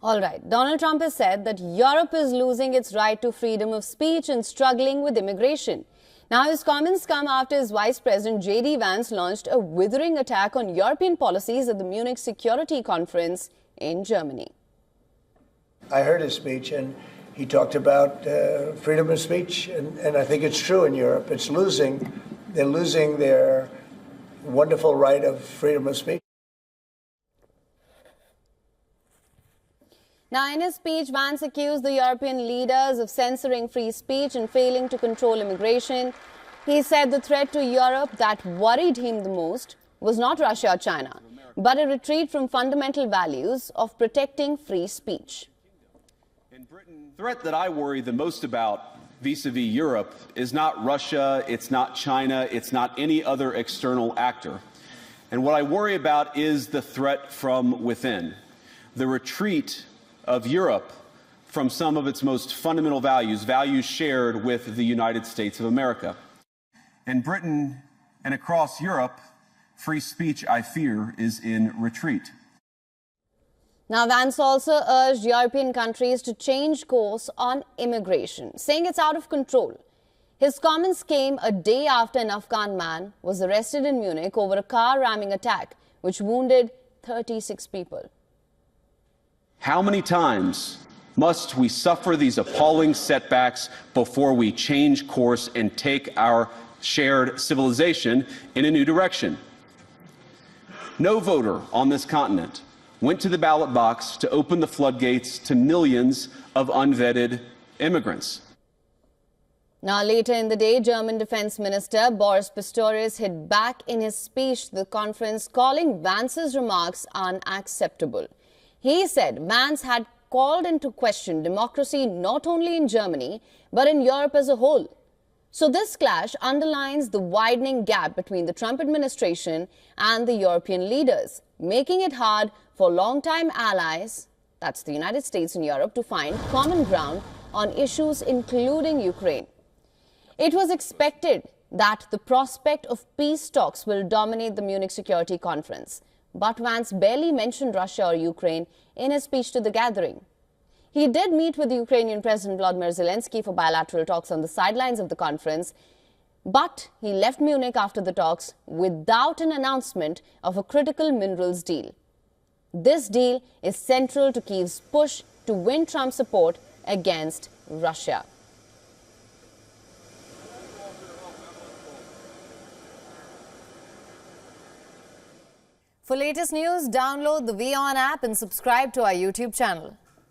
All right, Donald Trump has said that Europe is losing its right to freedom of speech and struggling with immigration. Now, his comments come after his Vice President J.D. Vance launched a withering attack on European policies at the Munich Security Conference in Germany. I heard his speech, and he talked about freedom of speech, and I think it's true in Europe. They're losing their wonderful right of freedom of speech. Now, in his speech, Vance accused the European leaders of censoring free speech and failing to control immigration. He said the threat to Europe that worried him the most was not Russia or China, but a retreat from fundamental values of protecting free speech. In Britain, the threat that I worry the most about vis-a-vis Europe is not Russia, it's not China, it's not any other external actor. And what I worry about is the threat from within, the retreat of Europe from some of its most fundamental values, values shared with the United States of America. In Britain and across Europe, free speech, I fear, is in retreat. Now, Vance also urged European countries to change course on immigration, saying it's out of control. His comments came a day after an Afghan man was arrested in Munich over a car ramming attack, which wounded 36 people. How many times must we suffer these appalling setbacks before we change course and take our shared civilization in a new direction? No voter on this continent went to the ballot box to open the floodgates to millions of unvetted immigrants. Now, later in the day, German Defense Minister Boris Pistorius hit back in his speech to the conference, calling Vance's remarks unacceptable. He said Vance had called into question democracy not only in Germany, but in Europe as a whole. So this clash underlines the widening gap between the Trump administration and the European leaders, making it hard for longtime allies, that's the United States and Europe, to find common ground on issues including Ukraine. It was expected that the prospect of peace talks will dominate the Munich Security Conference. But Vance barely mentioned Russia or Ukraine in his speech to the gathering. He did meet with the Ukrainian President Volodymyr Zelensky for bilateral talks on the sidelines of the conference, but he left Munich after the talks without an announcement of a critical minerals deal. This deal is central to Kyiv's push to win Trump's support against Russia. For latest news, download the WION app and subscribe to our YouTube channel.